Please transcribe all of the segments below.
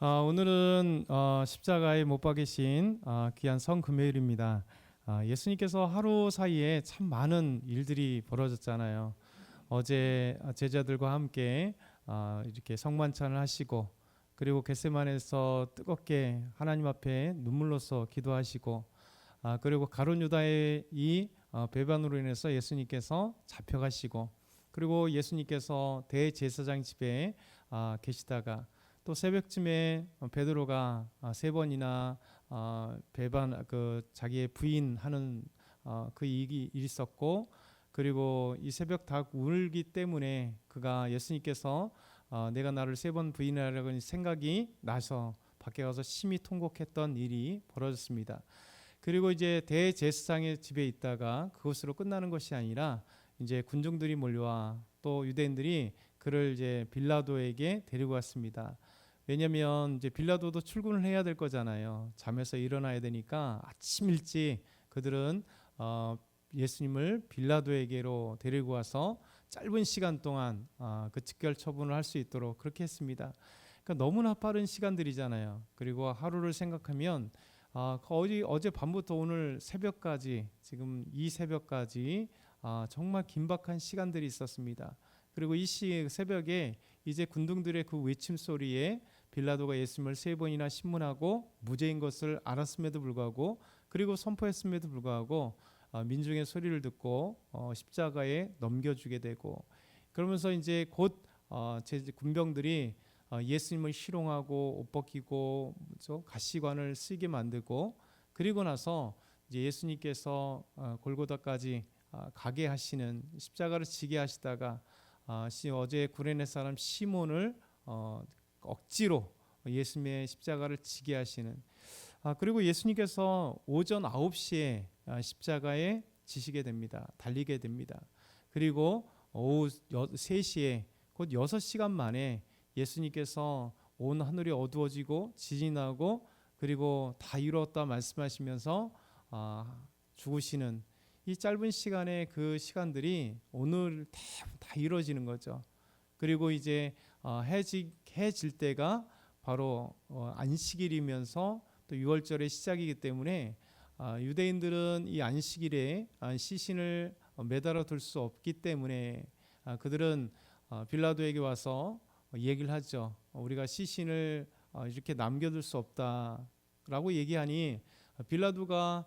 오늘은 십자가에 못 박이신 귀한 성금요일입니다. 예수님께서 하루 사이에 참 많은 일들이 벌어졌잖아요. 어제 제자들과 함께 이렇게 성만찬을 하시고, 그리고 겟세마네에서 뜨겁게 하나님 앞에 눈물로써 기도하시고, 그리고 가룟 유다의 이 배반으로 인해서 예수님께서 잡혀가시고, 그리고 예수님께서 대제사장 집에 계시다가 또 새벽쯤에 베드로가 세 번이나 배반 자기의 부인하는 그 일이 있었고, 그리고 이 새벽 닭 울기 때문에 그가 예수님께서 내가 나를 세 번 부인하라는 생각이 나서 밖에 가서 심히 통곡했던 일이 벌어졌습니다. 그리고 이제 대제사장의 집에 있다가 그것으로 끝나는 것이 아니라 이제 군중들이 몰려와 또 유대인들이 그를 이제 빌라도에게 데리고 왔습니다. 왜냐하면 이제 빌라도도 출근을 해야 될 거잖아요. 잠에서 일어나야 되니까 아침 일찍 그들은 예수님을 빌라도에게로 데리고 와서 짧은 시간 동안 그 직결 처분을 할 수 있도록 그렇게 했습니다. 그러니까 너무나 빠른 시간들이잖아요. 그리고 하루를 생각하면 어제 밤부터 오늘 새벽까지, 지금 이 새벽까지 정말 긴박한 시간들이 있었습니다. 그리고 이 새벽에 이제 군중들의 그 외침 소리에 빌라도가 예수님을 세 번이나 신문하고 무죄인 것을 알았음에도 불구하고, 그리고 선포했음에도 불구하고 민중의 소리를 듣고 십자가에 넘겨주게 되고, 그러면서 이제 곧 제 군병들이 예수님을 희롱하고 옷 벗기고 가시관을 쓰게 만들고, 그리고 나서 이제 예수님께서 골고다까지 가게 하시는, 십자가를 지게 하시다가 어제 구레네 사람 시몬을 억지로 예수님의 십자가를 지게 하시는, 그리고 예수님께서 오전 9시에 십자가에 지시게 됩니다. 달리게 됩니다. 그리고 오후 3시에 곧 6시간 만에 예수님께서 온 하늘이 어두워지고 지진이 나고 그리고 다 이루었다 말씀하시면서 죽으시는 이 짧은 시간의 그 시간들이 오늘 다 이루어지는 거죠. 그리고 이제 해질 때가 바로 안식일이면서 또 6월절의 시작이기 때문에 유대인들은 이 안식일에 시신을 매달아 둘 수 없기 때문에 그들은 빌라도에게 와서 얘기를 하죠. 우리가 시신을 이렇게 남겨둘 수 없다라고 얘기하니 빌라도가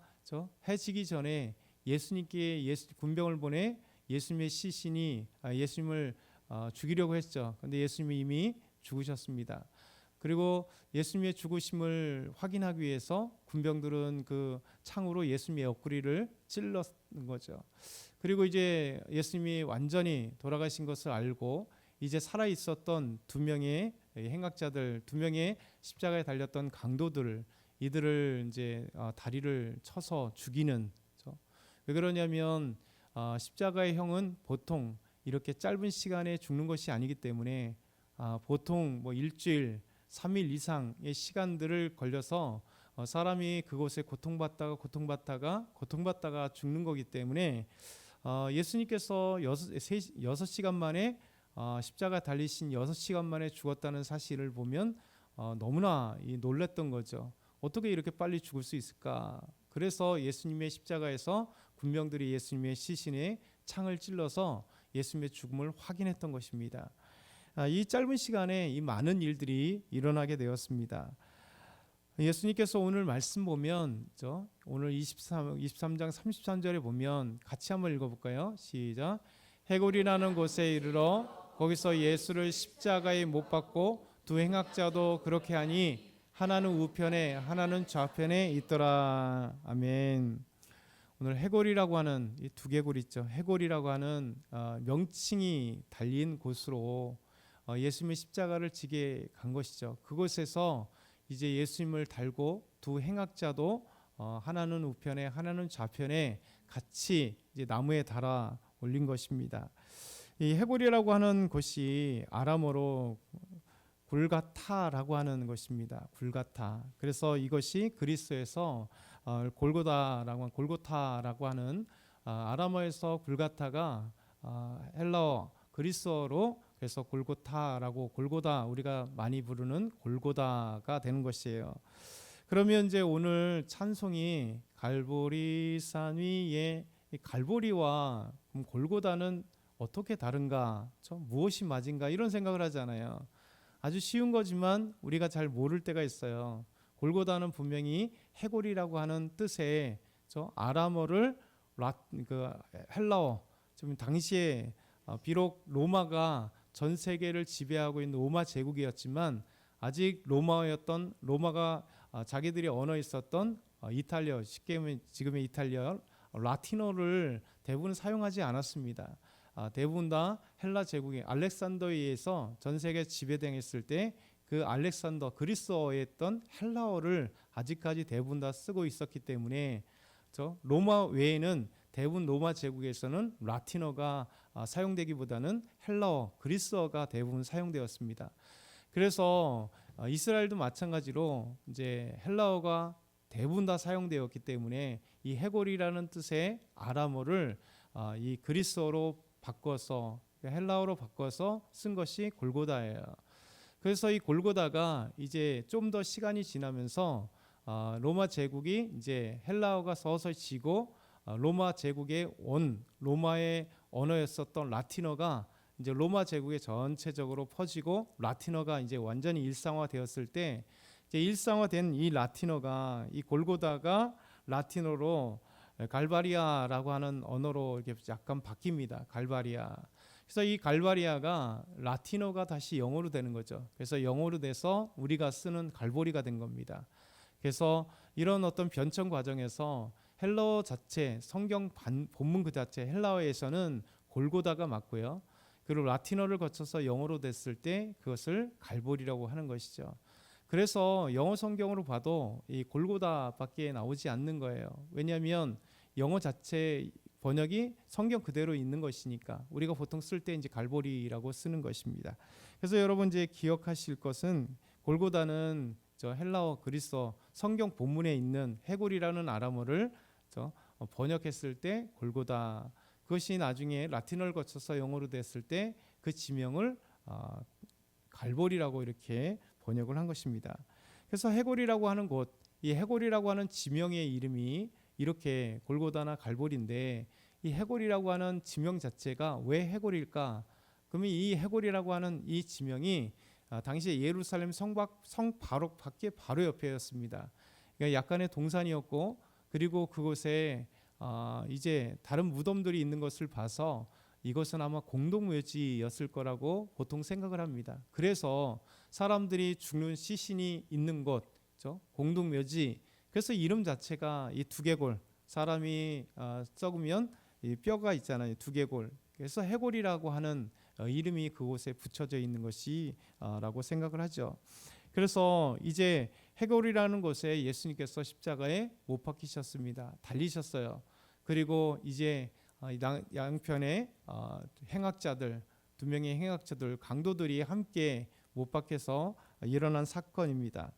해지기 전에 예수님께 군병을 보내 예수님의 시신이 예수님을 죽이려고 했죠. 그런데 예수님이 이미 죽으셨습니다. 그리고 예수님의 죽으심을 확인하기 위해서 군병들은 그 창으로 예수님의 옆구리를 찔렀는 거죠. 그리고 이제 예수님이 완전히 돌아가신 것을 알고 이제 살아 있었던 두 명의 행악자들, 두 명의 십자가에 달렸던 강도들을, 이들을 이제 다리를 쳐서 죽이는. 왜 그러냐면 십자가의 형은 보통 이렇게 짧은 시간에 죽는 것이 아니기 때문에 보통 뭐 일주일, 3일 이상의 시간들을 걸려서 사람이 그곳에 고통받다가 죽는 거기 때문에 예수님께서 6시간 만에 십자가 달리신 6시간 만에 죽었다는 사실을 보면 너무나 놀랐던 거죠. 어떻게 이렇게 빨리 죽을 수 있을까? 그래서 예수님의 십자가에서 군병들이 예수님의 시신에 창을 찔러서 예수님의 죽음을 확인했던 것입니다. 이 짧은 시간에 이 많은 일들이 일어나게 되었습니다. 예수님께서 오늘 말씀 보면 오늘 23장 33절에 보면 같이 한번 읽어볼까요? 시작. 해골이라는 곳에 이르러 거기서 예수를 십자가에 못 박고 두 행악자도 그렇게 하니 하나는 우편에 하나는 좌편에 있더라. 아멘. 오늘 해골이라고 하는 이 두개골 있죠. 해골이라고 하는 명칭이 달린 곳으로 예수님의 십자가를 지게 간 것이죠. 그곳에서 이제 예수님을 달고 두 행악자도 하나는 우편에 하나는 좌편에 같이 이제 나무에 달아 올린 것입니다. 이 해골이라고 하는 곳이 아람어로 골가타라고 하는 것입니다. 골가타. 그래서 이것이 그리스에서 골고타라고 하는 아람어에서 골가타가 헬라어 그리스어로 그래서 골고타라고, 골고다, 우리가 많이 부르는 골고다가 되는 것이에요. 그러면 이제 오늘 찬송이 갈보리산 위에, 이 갈보리와 골고다는 어떻게 다른가, 무엇이 맞은가, 이런 생각을 하잖아요. 아주 쉬운 거지만 우리가 잘 모를 때가 있어요. 골고다는 분명히 해골이라고 하는 뜻의 아람어를 헬라어, 좀 당시에 비록 로마가 전 세계를 지배하고 있는 로마 제국이었지만 아직 로마가 자기들이 언어 있었던 이탈리아, 쉽게 하면 지금의 이탈리아 라틴어를 대부분 사용하지 않았습니다. 대부분 다 헬라 제국의 알렉산더에서 전 세계 지배당했을 때 그 알렉산더 그리스어에 있던 헬라어를 아직까지 대부분 다 쓰고 있었기 때문에 로마 외에는 대부분 로마 제국에서는 라틴어가 사용되기보다는 헬라어, 그리스어가 대부분 사용되었습니다. 그래서 이스라엘도 마찬가지로 이제 헬라어가 대부분 다 사용되었기 때문에 이 해골이라는 뜻의 아람어를 이 그리스어로 바꿔서, 헬라어로 바꿔서 쓴 것이 골고다예요. 그래서 이 골고다가 이제 좀 더 시간이 지나면서 로마 제국이 이제 헬라어가 서서히 지고 로마 제국의 로마의 언어였었던 라틴어가 이제 로마 제국에 전체적으로 퍼지고 라틴어가 이제 완전히 일상화되었을 때, 이제 일상화된 이 라틴어가, 이 골고다가 라틴어로 갈바리아라고 하는 언어로 이렇게 약간 바뀝니다. 갈바리아. 그래서 이 갈바리아가 라틴어가 다시 영어로 되는 거죠. 그래서 영어로 돼서 우리가 쓰는 갈보리가 된 겁니다. 그래서 이런 어떤 변천 과정에서 헬라어 자체, 성경 본문 그 자체 헬라어에서는 골고다가 맞고요. 그리고 라틴어를 거쳐서 영어로 됐을 때 그것을 갈보리라고 하는 것이죠. 그래서 영어 성경으로 봐도 이 골고다밖에 나오지 않는 거예요. 왜냐하면 영어 자체 번역이 성경 그대로 있는 것이니까 우리가 보통 쓸 때 이제 갈보리라고 쓰는 것입니다. 그래서 여러분 이제 기억하실 것은 골고다는 헬라어, 그리스어 성경 본문에 있는 해골이라는 아람어를 번역했을 때 골고다, 그것이 나중에 라틴어를 거쳐서 영어로 됐을 때 그 지명을 갈보리라고 이렇게 번역을 한 것입니다. 그래서 해골이라고 하는 곳, 이 해골이라고 하는 지명의 이름이 이렇게 골고다나 갈보리인데, 이 해골이라고 하는 지명 자체가 왜 해골일까? 그러면 이 해골이라고 하는 이 지명이 당시에 예루살렘 성 바로 밖에 바로 옆에였습니다. 그러니까 약간의 동산이었고, 그리고 그곳에 이제 다른 무덤들이 있는 것을 봐서 이것은 아마 공동묘지였을 거라고 보통 생각을 합니다. 그래서 사람들이 죽는 시신이 있는 곳, 공동묘지. 그래서 이름 자체가 이 두개골, 사람이 썩으면 이 뼈가 있잖아요, 두개골. 그래서 해골이라고 하는 이름이 그곳에 붙여져 있는 것이라고 생각을 하죠. 그래서 이제 해골이라는 곳에 예수님께서 십자가에 못 박히셨습니다. 달리셨어요. 그리고 이제 양편에 행악자들, 두 명의 행악자들, 강도들이 함께 못 박혀서 일어난 사건입니다.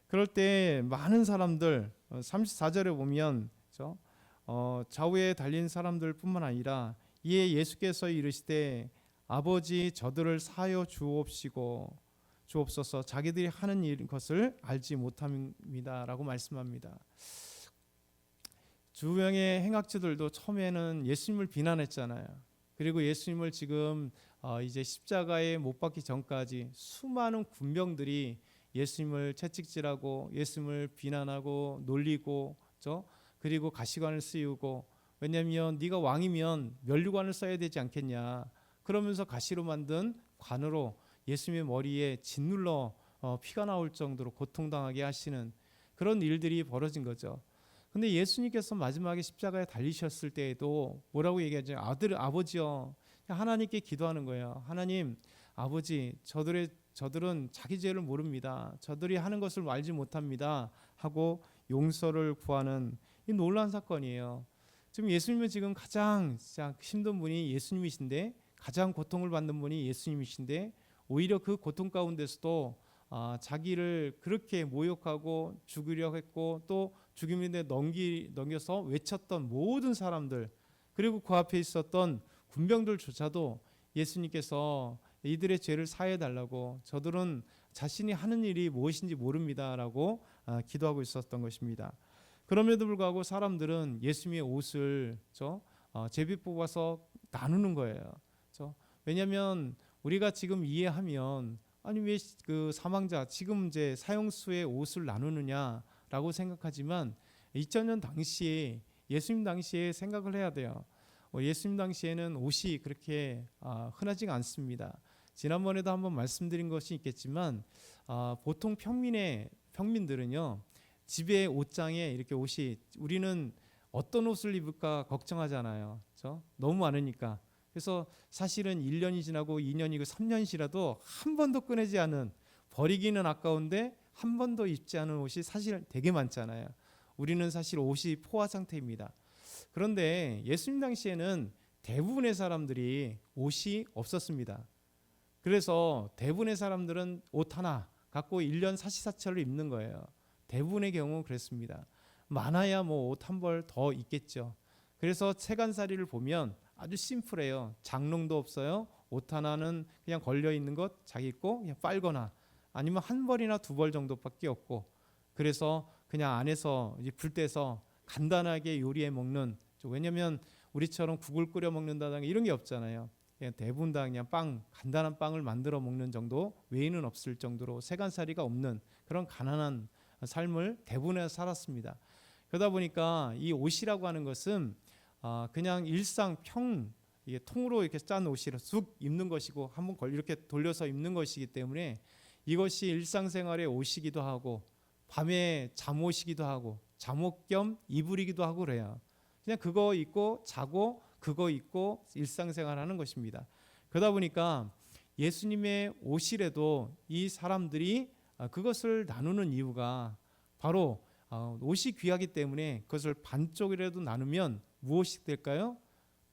그럴 때 많은 사람들, 34절에 보면 좌우에 달린 사람들뿐만 아니라 이에 예수께서 이르시되 아버지 저들을 사하여 주옵소서, 자기들이 하는 것을 알지 못합니다라고 말씀합니다. 두 명의 행악자들도 처음에는 예수님을 비난했잖아요. 그리고 예수님을 지금 이제 십자가에 못 박기 전까지 수많은 군병들이 예수님을 채찍질하고 예수님을 비난하고 놀리고 그리고 가시관을 씌우고, 왜냐하면 네가 왕이면 면류관을 써야 되지 않겠냐, 그러면서 가시로 만든 관으로 예수님의 머리에 짓눌러 피가 나올 정도로 고통당하게 하시는 그런 일들이 벌어진 거죠. 근데 예수님께서 마지막에 십자가에 달리셨을 때에도 뭐라고 얘기하죠? 아버지요, 하나님께 기도하는 거예요. 하나님, 아버지, 저들은 자기 죄를 모릅니다. 저들이 하는 것을 알지 못합니다 하고 용서를 구하는 이 놀라운 사건이에요. 지금 예수님은 지금 가장 힘든 분이 예수님이신데, 가장 고통을 받는 분이 예수님이신데, 오히려 그 고통 가운데서도 자기를 그렇게 모욕하고 죽이려 했고 또 죽임인데 넘겨서 외쳤던 모든 사람들, 그리고 그 앞에 있었던 군병들조차도 예수님께서 이들의 죄를 사해 달라고, 저들은 자신이 하는 일이 무엇인지 모릅니다라고 기도하고 있었던 것입니다. 그럼에도 불구하고 사람들은 예수님의 옷을 제비 뽑아서 나누는 거예요. 왜냐하면 우리가 지금 이해하면, 아니 왜 그 사망자 지금 이제 사형수의 옷을 나누느냐라고 생각하지만 2000년 당시에, 예수님 당시에 생각을 해야 돼요. 예수님 당시에는 옷이 그렇게 흔하지가 않습니다. 지난번에도 한번 말씀드린 것이 있겠지만 보통 평민들은요, 집에 옷장에 이렇게 옷이, 우리는 어떤 옷을 입을까 걱정하잖아요. 그렇죠? 너무 많으니까. 그래서 사실은 1년이 지나고 2년이고 3년이 지나도 한 번도 꺼내지 않은, 버리기는 아까운데 한 번도 입지 않은 옷이 사실 되게 많잖아요. 우리는 사실 옷이 포화 상태입니다. 그런데 예수님 당시에는 대부분의 사람들이 옷이 없었습니다. 그래서 대부분의 사람들은 옷 하나 갖고 1년 사시사철을 입는 거예요. 대부분의 경우 그랬습니다. 많아야 뭐 옷 한 벌 더 있겠죠. 그래서 채간살이를 보면 아주 심플해요. 장롱도 없어요. 옷 하나는 그냥 걸려 있는 것 자기 있고 그냥 빨거나, 아니면 한 벌이나 두 벌 정도밖에 없고, 그래서 그냥 안에서 이제 불 떼서 간단하게 요리해 먹는, 왜냐면 우리처럼 국을 끓여 먹는다든가 이런 게 없잖아요. 그냥 대부분 다 그냥 간단한 빵을 만들어 먹는 정도 외에는 없을 정도로 세간살이가 없는 그런 가난한 삶을 대부분에 살았습니다. 그러다 보니까 이 옷이라고 하는 것은 그냥 일상 이게 통으로 이렇게 짠 옷이라 쑥 입는 것이고 한번 이렇게 돌려서 입는 것이기 때문에 이것이 일상생활의 옷이기도 하고 밤에 잠옷이기도 하고 잠옷 겸 이불이기도 하고 그래요. 그냥 그거 입고 자고 그거 입고 일상생활하는 것입니다. 그러다 보니까 예수님의 옷이라도 이 사람들이 그것을 나누는 이유가 바로 옷이 귀하기 때문에 그것을 반쪽이라도 나누면 무엇이 될까요?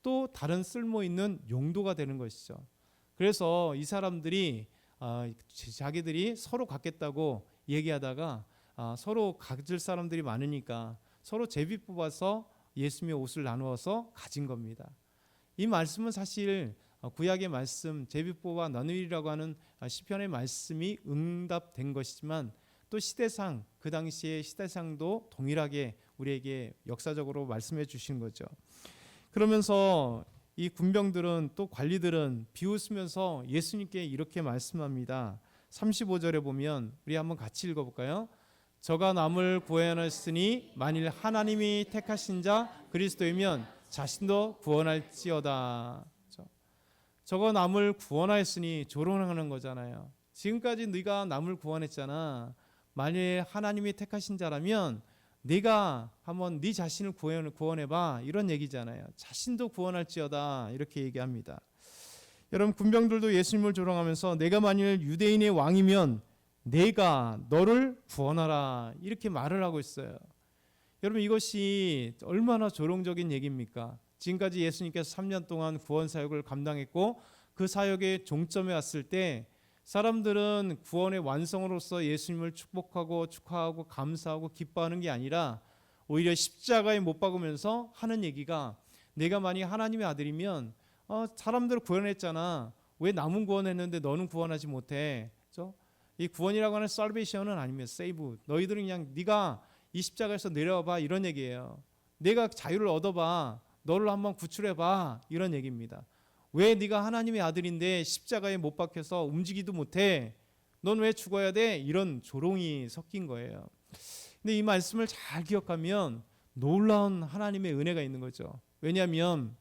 또 다른 쓸모 있는 용도가 되는 것이죠. 그래서 이 사람들이 자기들이 서로 갖겠다고 얘기하다가 서로 가질 사람들이 많으니까 서로 제비 뽑아서 예수님의 옷을 나누어서 가진 겁니다. 이 말씀은 사실 구약의 말씀 제비 뽑아 나누리라고 하는 시편의 말씀이 응답된 것이지만, 또 시대상, 그 당시의 시대상도 동일하게 우리에게 역사적으로 말씀해 주신 거죠. 그러면서 이 군병들은, 또 관리들은 비웃으면서 예수님께 이렇게 말씀합니다. 35절에 보면 우리 한번 같이 읽어볼까요? 저가 남을 구원하였으니 만일 하나님이 택하신 자 그리스도이면 자신도 구원할지어다. 저가 남을 구원하였으니 조롱하는 거잖아요. 지금까지 네가 남을 구원했잖아. 만일 하나님이 택하신 자라면 네가 한번 네 자신을 구원해봐, 이런 얘기잖아요. 자신도 구원할지어다 이렇게 얘기합니다. 여러분, 군병들도 예수님을 조롱하면서 내가 만일 유대인의 왕이면 내가 너를 구원하라 이렇게 말을 하고 있어요. 여러분, 이것이 얼마나 조롱적인 얘기입니까? 지금까지 예수님께서 3년 동안 구원 사역을 감당했고 그 사역의 종점에 왔을 때 사람들은 구원의 완성으로서 예수님을 축복하고 축하하고 감사하고 기뻐하는 게 아니라 오히려 십자가에 못 박으면서 하는 얘기가, 내가 만약 하나님의 아들이면 사람들을 구원했잖아. 왜 남은 구원했는데 너는 구원하지 못해? 그렇죠? 이 구원이라고 하는 살베이션은 아니면 세이브. 너희들은 그냥 네가 이 십자가에서 내려와봐 이런 얘기예요. 내가 자유를 얻어봐. 너를 한번 구출해봐 이런 얘기입니다. 왜 네가 하나님의 아들인데 십자가에 못 박혀서 움직이도 못해? 넌 왜 죽어야 돼? 이런 조롱이 섞인 거예요. 근데 이 말씀을 잘 기억하면 놀라운 하나님의 은혜가 있는 거죠. 왜냐하면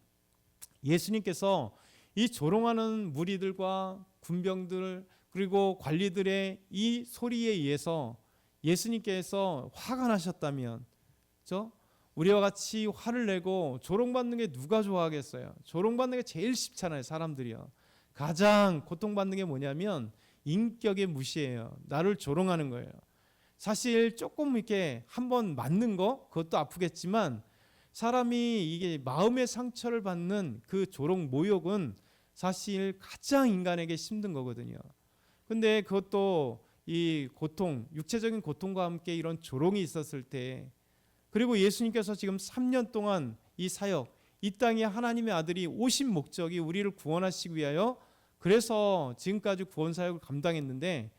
예수님께서 이 조롱하는 무리들과 군병들 그리고 관리들의 이 소리에 의해서 예수님께서 화가 나셨다면, 그렇죠? 우리와 같이 화를 내고 조롱받는 게 누가 좋아하겠어요? 조롱받는 게 제일 쉽잖아요, 사람들이요. 가장 고통받는 게 뭐냐면 인격의 무시예요. 나를 조롱하는 거예요. 사실 조금 이렇게 한번 맞는 거 그것도 아프겠지만, 사람이 이게 마음의 상처를 받는 그 조롱 모욕은 사실 가장 인간에게 힘든 거거든요. 근데 그것도 이 고통, 육체적인 고통과 함께 이런 조롱이 있었을 때, 그리고 예수님께서 지금 3년 동안 이 사역, 이 땅에 하나님의 아들이 오신 목적이 우리를 구원하시기 위하여 그래서 지금까지 구원 사역을 감당했는데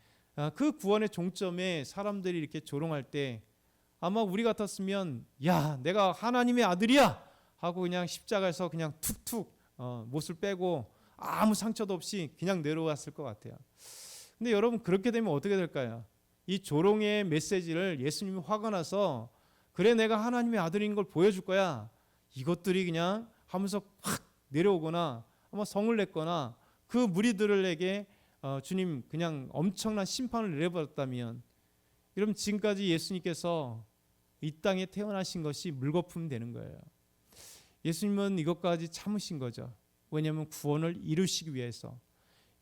그 구원의 종점에 사람들이 이렇게 조롱할 때 아마 우리 같았으면 야 내가 하나님의 아들이야 하고 그냥 십자가에서 그냥 툭툭 못을 빼고 아무 상처도 없이 그냥 내려왔을 것 같아요. 근데 여러분 그렇게 되면 어떻게 될까요? 이 조롱의 메시지를 예수님이 화가 나서 그래 내가 하나님의 아들인 걸 보여줄 거야 이것들이 그냥 하면서 확 내려오거나 아마 성을 냈거나 그 무리들에게 주님 그냥 엄청난 심판을 내려버렸다면 여러분 지금까지 예수님께서 이 땅에 태어나신 것이 물거품 되는 거예요. 예수님은 이것까지 참으신 거죠. 왜냐하면 구원을 이루시기 위해서.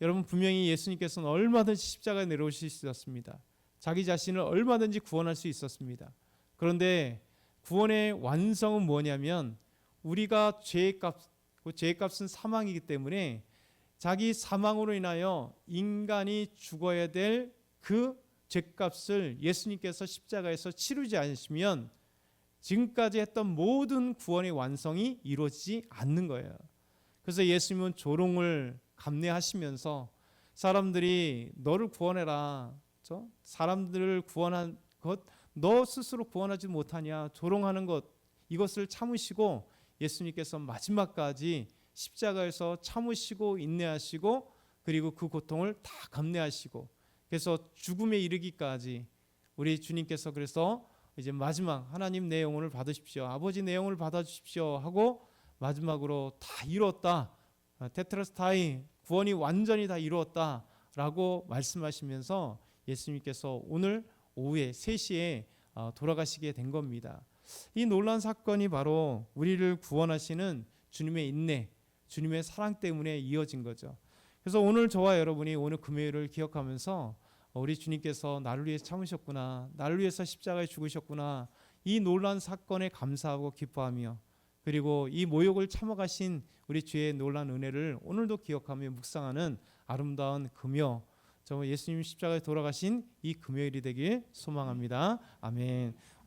여러분 분명히 예수님께서는 얼마든지 십자가에 내려오실 수 있었습니다. 자기 자신을 얼마든지 구원할 수 있었습니다. 그런데 구원의 완성은 뭐냐면 우리가 죄의 값은 사망이기 때문에 자기 사망으로 인하여 인간이 죽어야 될 그 죄값을 예수님께서 십자가에서 치르지 않으시면 지금까지 했던 모든 구원의 완성이 이루어지지 않는 거예요. 그래서 예수님은 조롱을 감내하시면서 사람들이 너를 구원해라, 사람들을 구원한 것 너 스스로 구원하지 못하냐 조롱하는 것 이것을 참으시고 예수님께서 마지막까지 십자가에서 참으시고 인내하시고 그리고 그 고통을 다 감내하시고 그래서 죽음에 이르기까지 우리 주님께서 그래서 이제 마지막 하나님 내 영혼을 받으십시오 아버지 내 영혼을 받아주십시오 하고 마지막으로 다 이루었다 테트라스타이 구원이 완전히 다 이루었다라고 말씀하시면서 예수님께서 오늘 오후에 3시에 돌아가시게 된 겁니다. 이 놀라운 사건이 바로 우리를 구원하시는 주님의 인내 주님의 사랑 때문에 이어진 거죠. 그래서 오늘 저와 여러분이 오늘 금요일을 기억하면서 우리 주님께서 나를 위해서 참으셨구나 나를 위해서 십자가에 죽으셨구나 이 놀라운 사건에 감사하고 기뻐하며 그리고 이 모욕을 참아가신 우리 주의 놀라운 은혜를 오늘도 기억하며 묵상하는 아름다운 금요 저 예수님 십자가에 돌아가신 이 금요일이 되길 소망합니다. 아멘.